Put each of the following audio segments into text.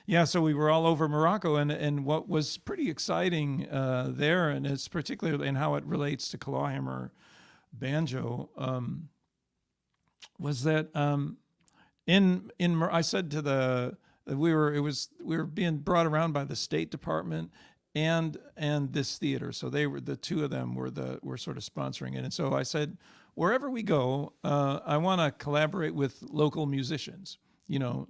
Yeah, so we were all over Morocco, and what was pretty exciting there, and it's particularly in how it relates to Clawhammer banjo, was that I said to the we were being brought around by the State Department and this theater, so they were the two of them were sort of sponsoring it, and so I said wherever we go, I want to collaborate with local musicians,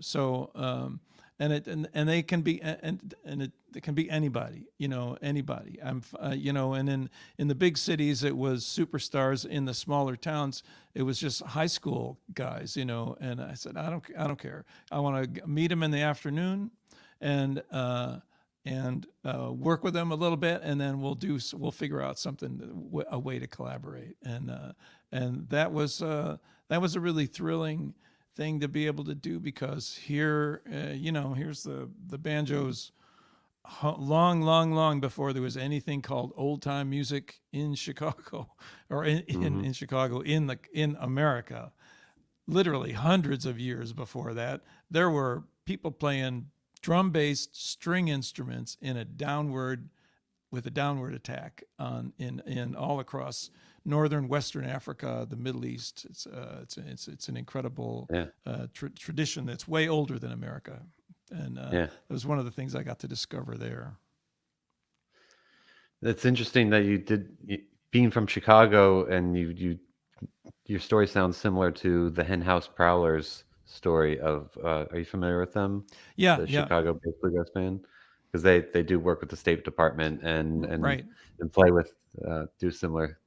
so. And they can be it can be anybody, anybody. And in the big cities it was superstars. In the smaller towns it was just high school guys, And I said I don't care. I want to meet them in the afternoon, and work with them a little bit, and then we'll figure out a way to collaborate, and that was a really thrilling thing to be able to do, because here, here's the banjos long before there was anything called old time music in Chicago, or in Chicago, in America. Literally hundreds of years before that, there were people playing drum-based string instruments with a downward attack in all across northern Western Africa, the Middle East. It's an incredible Yeah. Tradition that's way older than America, and Yeah. it was one of the things I got to discover there. It's interesting that being from Chicago, and your story sounds similar to the Hen House Prowlers story of, are you familiar with them? Yeah, The yeah, Chicago-based bluegrass band? Because they do work with the State Department right. and play with, do similar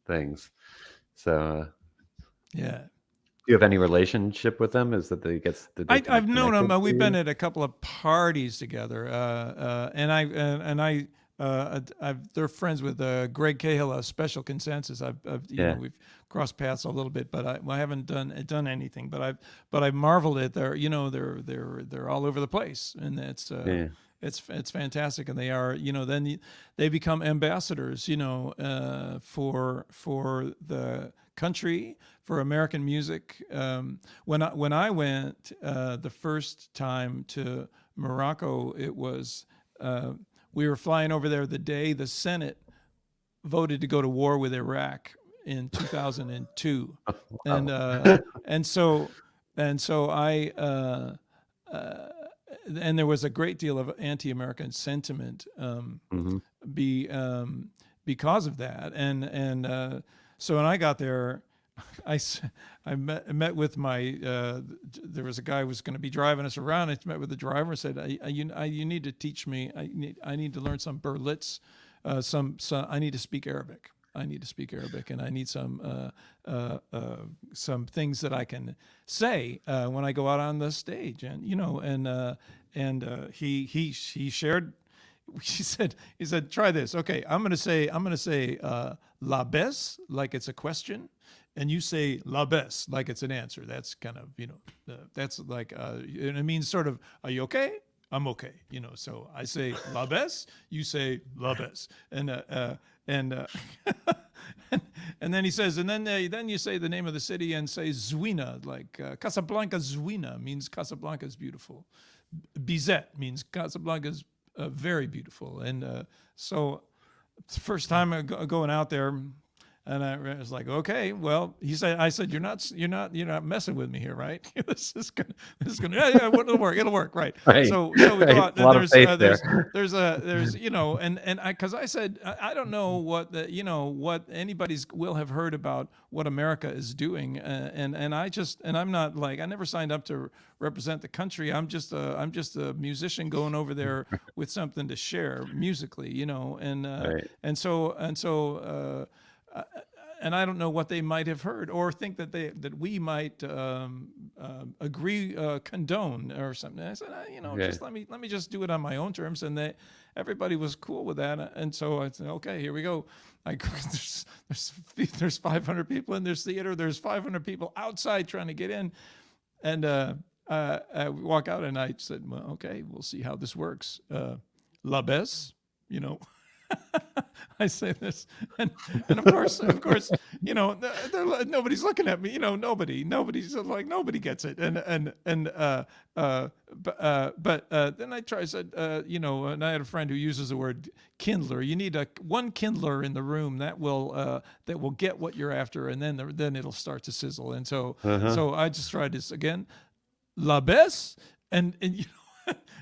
things. So, Yeah, do you have any relationship with them? Is that did they I've known connect them. with We've been you? at a couple of parties together, they're friends with Greg Cahill of Special Consensus. Yeah. We've crossed paths a little bit, but I haven't done anything. But I marveled at they're all over the place, and Yeah. it's fantastic, and they are, they become ambassadors, for the country, for American music. When I went the first time to Morocco, it was we were flying over there the day the Senate voted to go to war with Iraq in 2002, and Wow. and so and so I. And there was a great deal of anti-American sentiment, Hmm. be because of that, so when I got there, I met with my there was a guy who was going to be driving us around. I met with the driver and said, you need to teach me. I need to learn some Berlitz. I need to speak Arabic. I need to speak Arabic, and I need some things that I can say when I go out on the stage, and he shared. He said, try this. Okay, I'm gonna say la baisse like it's a question, and you say la baisse like it's an answer. That's kind of that's like and it means sort of, are you okay? I'm okay. So I say la baisse, you say la baisse, and and then he says, and then you say the name of the city and say Zwina, like Casablanca. Zwina means Casablanca is beautiful. Bizet means Casablanca is very beautiful. And so first time going out there, and I was like, okay, well, I said, you're not messing with me here, right? this is gonna, yeah, it'll work, right? Right. So we go Right. out, A and lot of faith there. there's and because I said I don't know what anybody's will have heard about what America is doing, and I'm not like, I never signed up to represent the country. I'm just a musician going over there with something to share musically, Right. and I don't know what they might have heard or think that we might agree, condone or something. And I said, Yeah. just let me just do it on my own terms, and everybody was cool with that. And so I said, okay, here we go. There's 500 people in this theater. There's 500 people outside trying to get in, and I walk out, and I said, well, okay, we'll see how this works. La baisse, I say this, and of course, nobody's looking at me. Nobody's like nobody gets it, but then I said, and I had a friend who uses the word kindler. You need one kindler in the room that will get what you're after, and then it'll start to sizzle. And Uh-huh. so I just tried this again, la baisse, and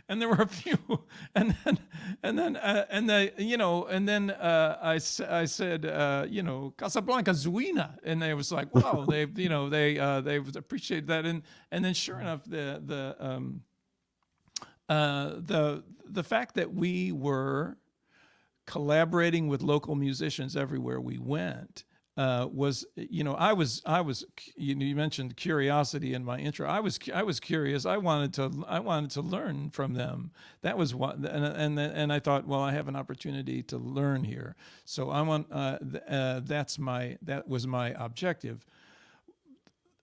and there were a few, and then I said, Casablanca Zuina, and they was like, wow, they appreciated that, and then sure enough, the fact that we were collaborating with local musicians everywhere we went was, I was, you mentioned curiosity in my intro. I was curious. I wanted to learn from them. That was what, and I thought, well, I have an opportunity to learn here. So that was my objective.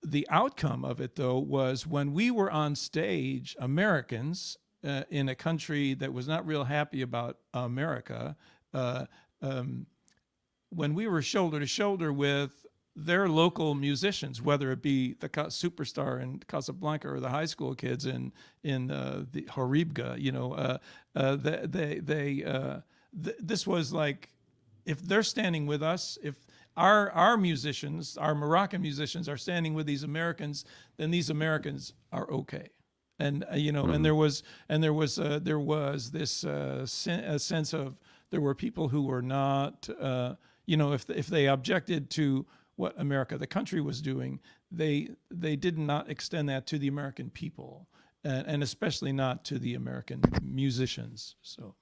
The outcome of it, though, was when we were on stage, Americans in a country that was not real happy about America, uh, um, when we were shoulder to shoulder with their local musicians, whether it be the superstar in Casablanca or the high school kids in the Horibga, this was like, if they're standing with us, if our musicians, our Moroccan musicians, are standing with these Americans, then these Americans are okay. And and Mhm. there was this a sense of, there were people who were not, if they objected to what America, the country, was doing, they did not extend that to the American people, and especially not to the American musicians. So